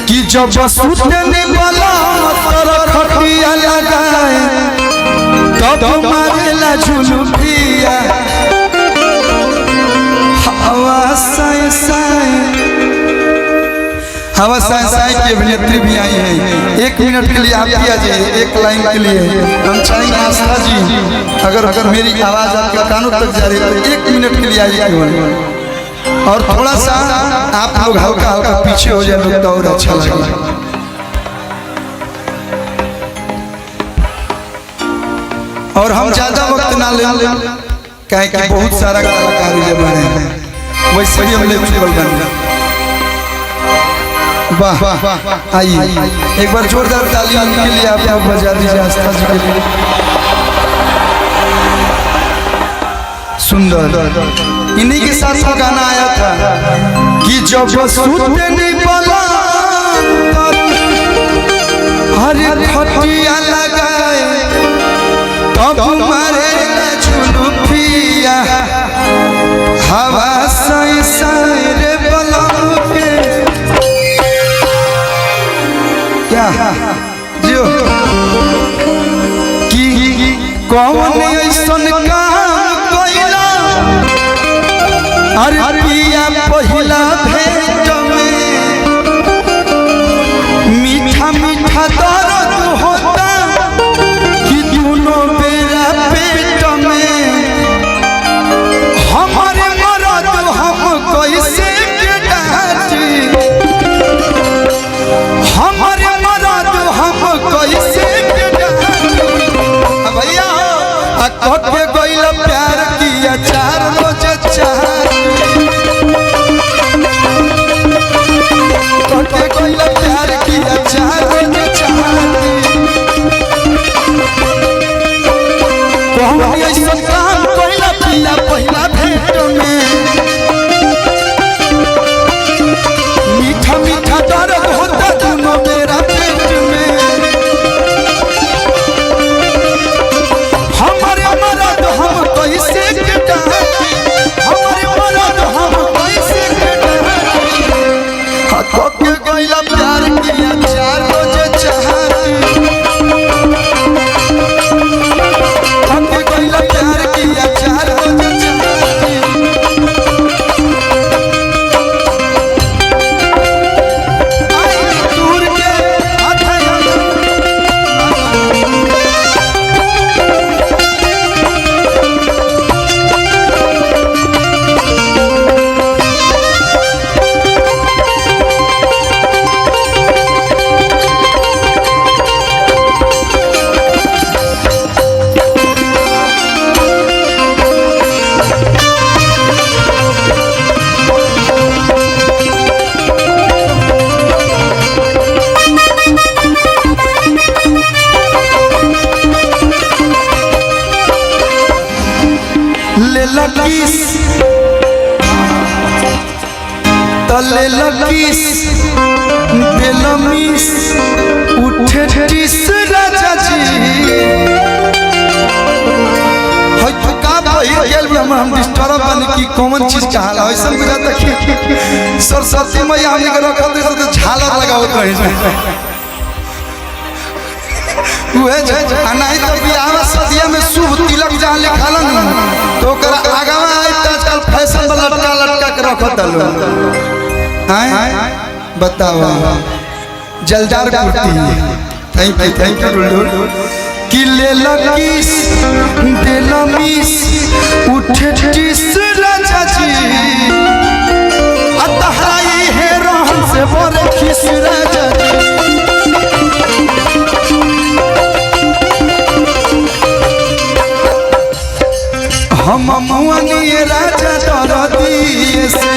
कि जब सुतने वाला तर खटिया लगाए तब मारेला झुलुपिया हवा साए साए की अभिनेत्री भी आई है। 1 मिनट के लिए आप भी आ जाइए, 1 लाइन के लिए हम चाहेंगे आस्था जी, अगर मेरी आवाज आपके कानों तक जा रही है तो 1 मिनट के लिए आइए और थोड़ा सा आप लोग हल्का हल्का पीछे हो जाए तो और अच्छा लगेगा। और हम ज्यादा वक्त ना ले कहे कि बहुत सारा कलाकार बने हैं, वैसे ही हम लेवल बन गए। वाह आइए एक बार जोरदार ताली उनके लिए आप बजा दीजिए आस्था जी के लिए। सुंदर इन्हीं के साथ गाना आया था कि जब सुतने वाला हरे खटिया लगाए तब मारेला झुलुपिया हवा साए साए रे बलम के क्या जो कि कौन ऐसन काम कइला अरे पिया पहिला भेंट में मीठा मीठा दर्द होता कि दोनों बेरा पेट में हमारे मरद हम कैसे के डांटी हमारे मरद हम कैसे के डांटी भैया के गइल प्यार किया 4 रोज 4 प्यार किया 4 रोज 4 ऐसा काम कोइला पिया पहिला भेंट में मीठा मीठा दर्द होता दोनों मेरा पेट में हमारे मरद हम कैसे के डांटी हमारे मरद हम कैसे के डांटी गइला प्यार किया 4 रोज 4 हमके गइला प्यार किया 4 रोज 4 आई दूर के तले लकीस बेलमीस उठे टिस राजा जी होय तो का भई गेल हम डिस्टर्ब बन की कॉमन चीज का हाल ऐसा बुझाता कि सरस्वती मैया हमने के रखल दे तो झालर लगावत रही उहे नहीं तो बियाह शादी में शुभ तिलक जहां लिखल न तो ओकरा आगावा आई आजकल फैशन वाला लटका के रखत लो बताओ जलदार कुर्ती थैंक यू डुलडुल कि ले लकीस बेलमीस उठे टिस राजा जी अतहराई है रहन से बड़े खिस राजा जी हम मुअनी राजा दरदी से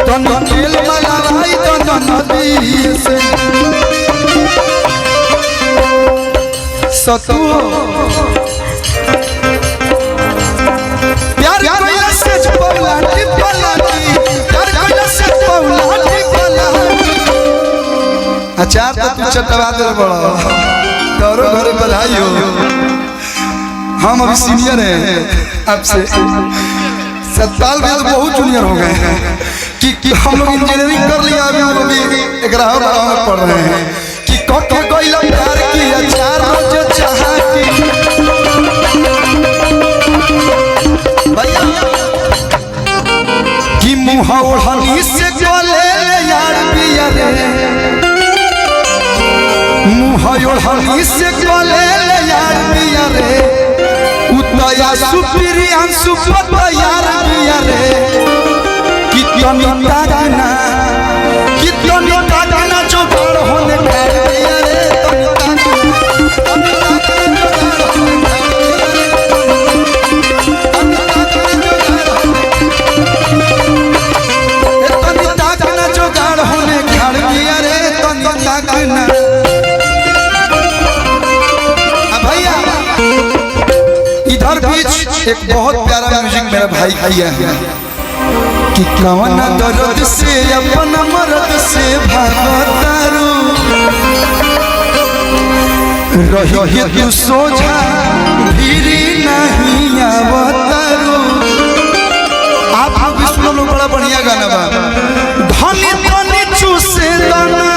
तन खेल वाला भाई तन नदी से सतु प्यार कोइला से पौला टिपला प्यार कोइला से पौला टिपला अच्छा तो तू चटवा दे बड़ा तोरो घरे बधाई हो हम अभी सीनियर हैं आपसे 7 साल में तो बहुत जूनियर हो गए कि हम लोग इंजीनियरिंग कर एक राह में पढ़ रहे हैं कि कोके कोई प्यार की अचार जो चाहती भैया कि मुँह ओढ़नी से गोले यार पिया रे मुँह ओढ़नी से गोले यार पिया रे उतया सुप्रिया सुपत यार पिया रे कितनी ताकना जो बड़ होने कर पिया रे इधर बीच एक बहुत प्यारा म्यूजिक मेरा भाई किया है कि कवन दर्द से अपन मर्द से भागतारू रही तू सोझा भीरी नहीं आवतारू। आप भी सुनो लो, बड़ा बढ़िया गाना बा। धनी धनी चूसे दाना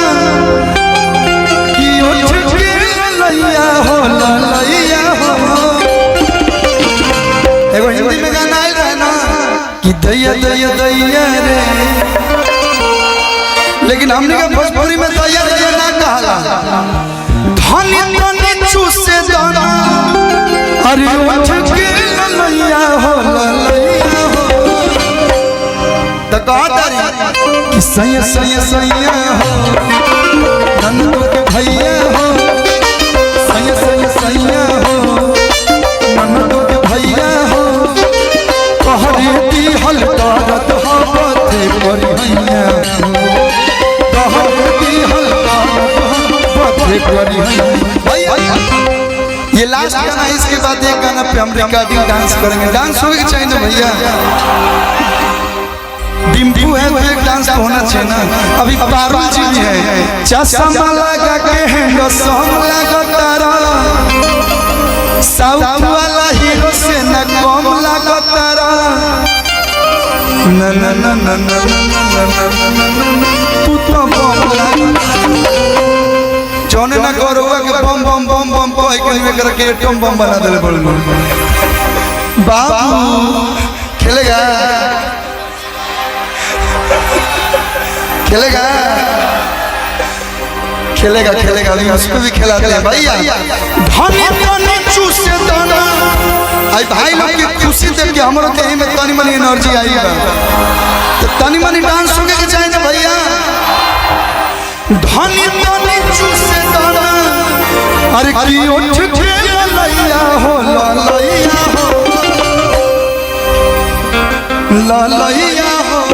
कि उठ के लैया हो लैया हो। एगो हिंदी में गाना आइल रहा ना कि दैया दैया दैया रे, लेकिन हमने का भोजपुरी में दैया दैया ना कहला। धनी धनी चूसे दाना अरे उठ के लैया हो लैया हो। तो कहता कि सैया सैया सैया हो नंदू के भैया हो, सैया सैया सैया हो नंदू के भैया हो। कहरे दी हल करत हो बते परिहैया कहरे दी हल करत हो बते परिहैया। ये लास्ट गाना, इसके बाद एक गाना पे हम रिकॉर्डिंग डांस करेंगे। डांस होगा चाहिए ना भैया, डिम्पू है तो एक डांस होना चाहिए ना। अभी पारुल जी भी है, चश्मा लगा के हैंडसम लगतारा, साउथ वाला हीरो से न कम लगतारा। न न न न न तू तो बम जौने ना करोगा के बम बम बम बम कोई कहीं करके एटम बम बना दे बोल। बाबू खेलेगा खेलेगा खेलेगा खेलेगा, अभी उसको भी खिलाते हैं भैया। धनी धनी चूसे दाना आई भाई लोग की खुशी देख के हमारे कहीं में तनी मनी एनर्जी आई है, तो तनी मनी डांस होके के चाहिए ना भैया। धनी धनी चूसे दाना अरे की उठ के लैया हो लैया हो लैया हो।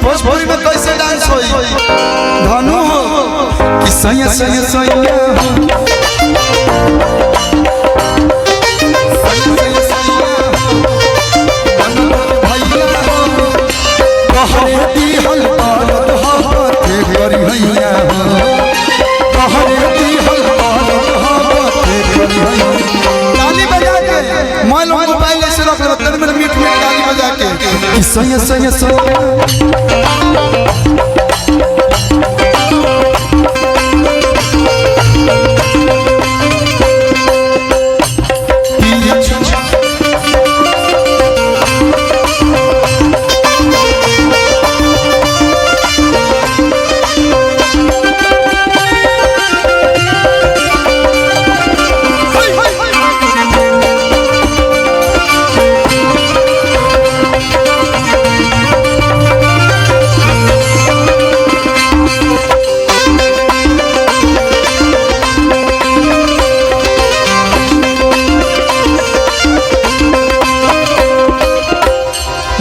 भोजपुरी में कैसे डांस होई धनु हो कि सैया सैया सैया हो कहरे दी हल करत हो बते परिहैया हो कहरे दी हल करत हो बते परिहैया। ताली बजा के मैं लोग मोबाइल ऐसे रख लो, तब मेरे मीठ मीठ ताली बजा के सैया सैया सैया।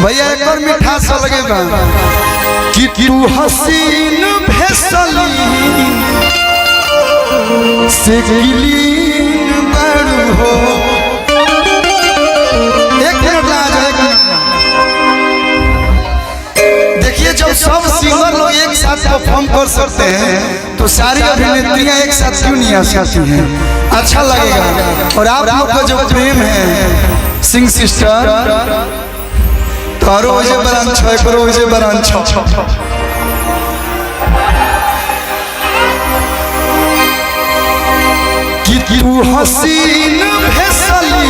भैया एक और मिठास लगे बा कि तू हसीन भेसली से गिलीन बड़ू हो। एक मिनट ला जाएगा। देखिए जब सब सिंगर लोग एक साथ परफॉर्म कर सकते हैं तो सारी अभिनेत्रियां एक साथ क्यों नहीं आ सकती हैं? अच्छा लगेगा। और आप लोग का जो प्रेम है सिंग सिस्टर तारो वजह बरान छ करो वजह बरान छ कि तू हसीन भेसली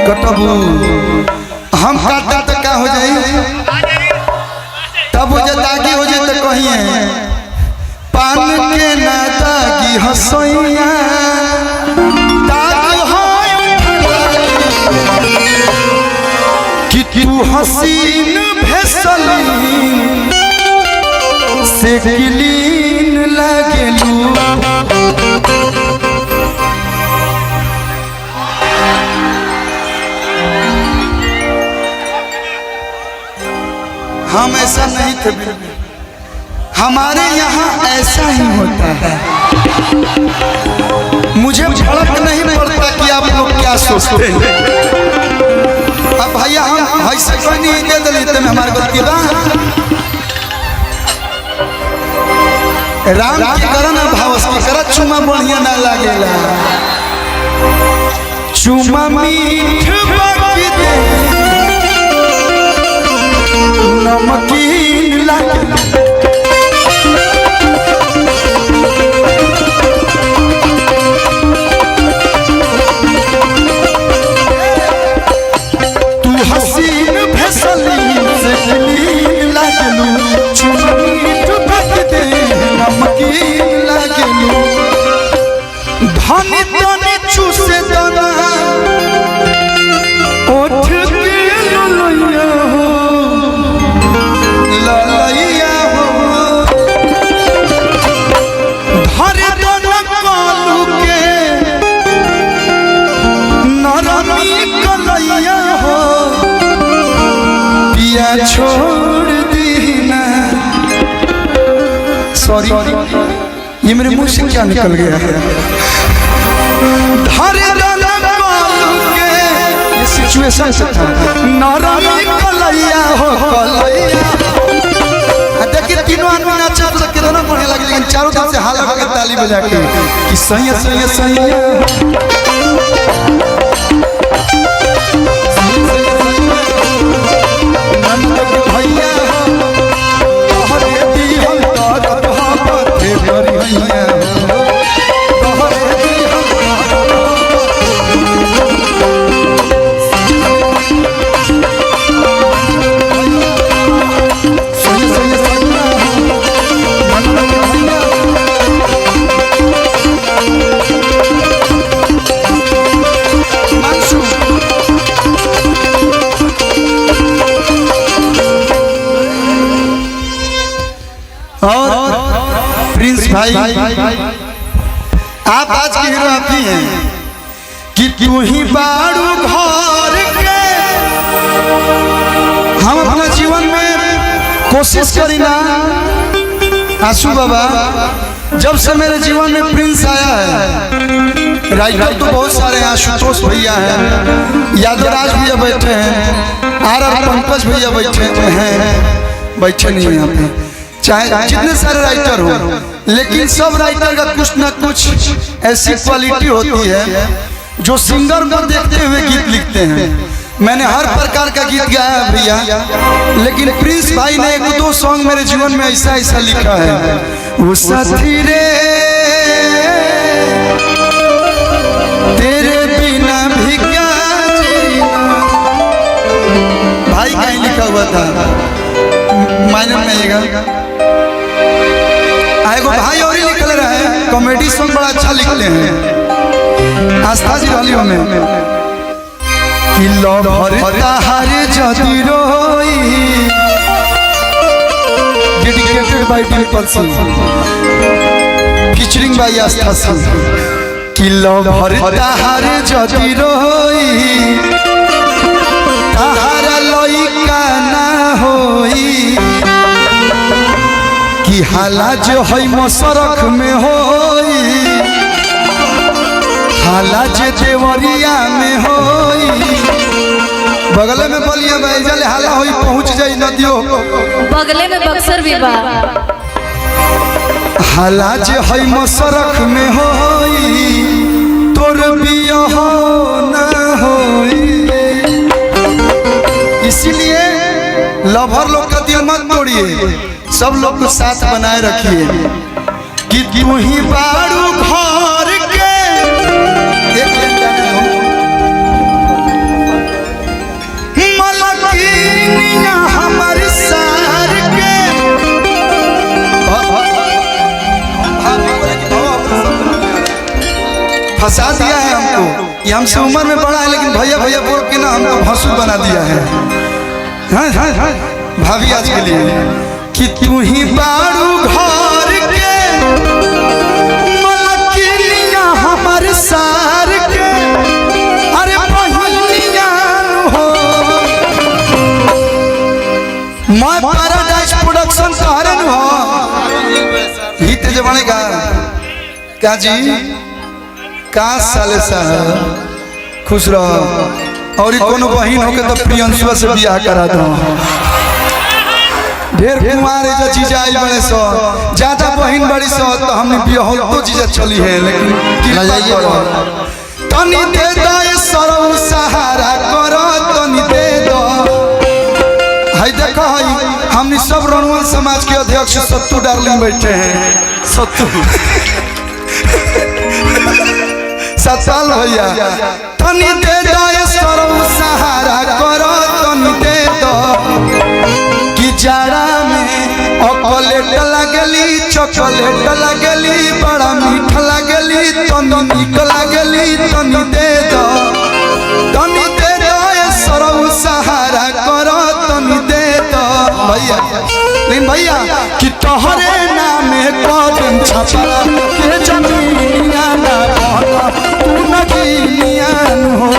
कटबू हम काटा तो क्या हो जाए तब हो जाए दागी हो जाए तो कहिए पान के ना दागी हसैया कि तू हसीन भेसली से गिलीन लागेलू हम ऐसा नहीं थे, हमारे यहाँ ऐसा ही होता है। मुझे फर्क नहीं पड़ता कि आप लोग क्या सोचते हैं। अब भैया हम ऐसे कोई नहीं दे देते में हमारे गलती बा। राम के करन भावस की कर चुमा बढ़िया ना लागेला, चुमा मीठ बाकी दे नमकीन लागेला। तू हसीन भेसली से गिलीन लागेलू, चुमा मीठ बाकी दे नमकीन लागेलू। धनी धनी चूसे दाना ओठ के ललैया हो, ललैया हो। धरे दाना कालू के नरमी कलैया हो, पिया छोड़ दीना। सॉरी ये मेरे मुंह से क्या निकल गया है। धरे दाना कालू के ये सिचुएशन से था, नरमी कलैया हो, कलैया। देखिए तीनों आदमी नाचा तो कितना बढ़िया लगे, लेकिन चारों तरफ से हाला के ताली बजा के कि सैया सैया सैया भैया तोहरे दिहल तारत हाथे भरिया तोहरे प्रिंस भाई आप आज के हीरो आप ही हैं कि तू ही बारू घर के। हम अपना जीवन में कोशिश करी ना आशु बाबा, जब से मेरे जीवन में प्रिंस आया है। राइटर तो बहुत सारे हैं, आशुतोष भैया हैं, यादवराज भैया बैठे हैं, आर पंकज भैया बैठे हैं, बैठे नहीं यहाँ पे, चाहे जितने सारे राइटर हो, लेकिन सब राइटर का कुछ ना कुछ ऐसी क्वालिटी होती है जो सिंगर को देखते हुए गीत लिखते हैं। मैंने हर प्रकार का गीत गाया भैया, लेकिन प्रिंस भाई ने एक दो सॉन्ग मेरे जीवन में ऐसा ऐसा लिखा है। वो साथी रे तेरे बिना भी क्या जीना, भाई कहीं लिखा हुआ था, माइनर में आएगा। आएगो भाई और ही निकल रहा है, कॉमेडी सॉन्ग बड़ा अच्छा लिखते हैं आस्था जी रलियों में कि लभरता हर जदी रोई, dedicated by Dimple Singh featuring by Aastha Singh कि लभरता हर जदी रोई, तारा लइका ना होई कि हाला जो है मसरख में होई, हाला जे देवरिया में होई। बगल में बलिया बैजल हाला होई, पहुंच जाई नदियों बगले में बक्सर भी बा। हाला जे है मसरख में होई, तोर बिया हो ना हो लवर लोग का दिल मत तोड़िए, सब लोग को साथ बनाए रखिए कि तू ही बारू घर के। एक मलकिनिया हमर सार के। फंसा दिया है हमको, ये हमसे उम्र में बड़ा है लेकिन भैया भैया बोल के ना हमको भसुर बना दिया है। हाँ हाँ हाँ भाभी आज के लिए कि तू ही बारू घर के मलकिनिया हमर सार के। अरे बहनिया हो मैं पैराडाइज प्रोडक्शन कहरन हो हित जमाने का जी का साले साहब खुश रहो। और कोनो बहन होके तो प्रियंशुआ से बियाह करा दो। ढेर कुमार है जीजा आई बड़े सो ज्यादा बहन बड़ी सो तो हमने बियाह तो जीजा चली है लेकिन तनी दे दो सरौ सहारा करो तनी दे दो। हाय देखो हाय हमने सब रणवल समाज के अध्यक्ष सत्तू डार्लिंग बैठे हैं। सत्तू सत्ताल भैया तनी दे दो सरौ सहारा करो तनी दे दो कि जाड़ा में चॉकलेट लगली चॉकलेट लगली बड़ा मीठ लगली तनी निक लगली तनी दे दो सरौ सहारा करो तनी दे दो भैया। लेकिन भैया कि तोहरे नाम कदम छपरा के जमीनिया ना बहना तू नगीनिया हो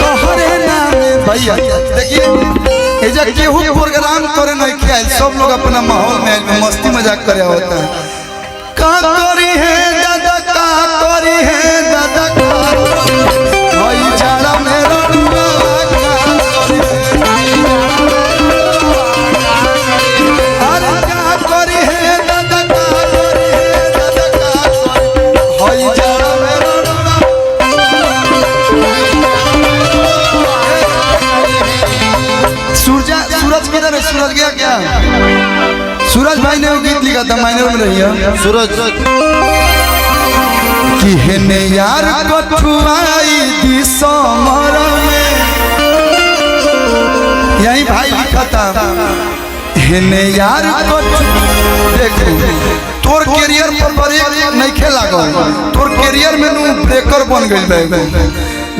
तोहरे नाम भैया। देखिए केहू प्रोग्राम करे नहीं किया, सब लोग अपना माहौल में मस्ती मजाक करे होता है। का करी है दादा का करी है दादा का भाई जाड़ा में रड़ुआ का करी अरे का करी है दादा का करी है दादा का भाई जाड़ा में रड़ुआ। सूरज किधर है? सूरज गया क्या? सूरज भाई ने वो गीत लिखा था माइनर में रही है। सूरज कि हेने यार कठुआई दिसमर में यही भाई लिखा था हेने यार देखो तोर कैरियर पर ब्रेक नहीं खेला गो तोर कैरियर में नु ब्रेकर बन गई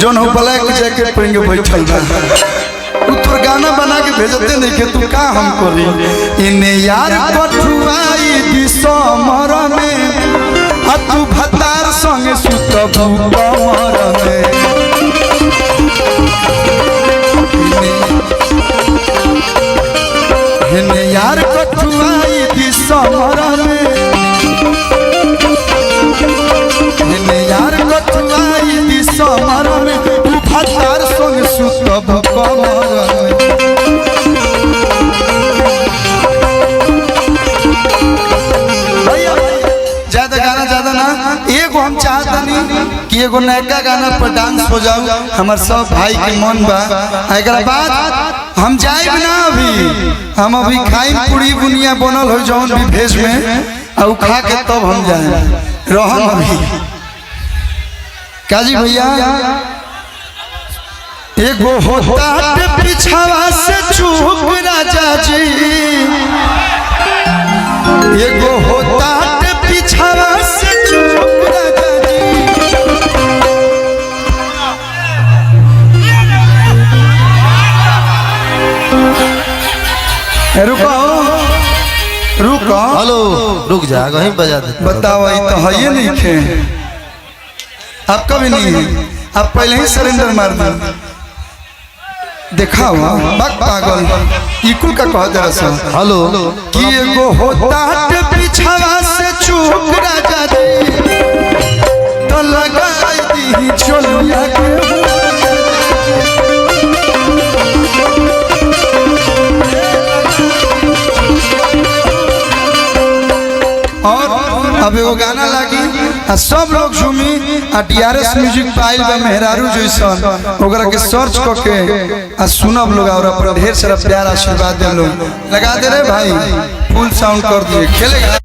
जोन हो ब्लैक जैकेट पहन के बैठल बा तू तोर गाना बना के भेजते नहीं के तू का हम करी इने यार कठुआई दिसमर में आ तू भतार संगे सुतबू कमर में इने यार कठुआई दिसमर में इने यार कठुआई दिसमर में तू भतार संगे सुतबू कमर एगो हम चाहता नहीं कि एगो नया गाना पर डांस हो जाओ हमार सब भाई के मन बा। अगर बात हम जाए ना हम अभी खाई पूरी बुनिया बनल हो जौन भी भेज में और खा के तब हम जाए रहम अभी काजी भैया। एगो होता पिछावा से चूक राजा जी एगो होता पिछावा से चूक राजा जी। रुको रुको हेलो रुक जा कहीं बजा दे। बताओ ये तो है नहीं थे आपका भी नहीं है आप पहले ही सरेंडर मार दो देखा हुआ बक पागल इकुल का कह दे रहा हेलो कि एगो होता पिछावा से चूक राजा जी तो लगाई दी चोलिया के अब वो गाना लागी आ सब लोग झूमी आ DRS म्यूजिक पाइल बा मेहरारू जैसन ओकरा के सर्च क के आ सुनब लोग और अपन ढेर सारा प्यार आशीर्वाद दे लोग लगा दे रे भाई फुल साउंड कर दिए खेलेगा।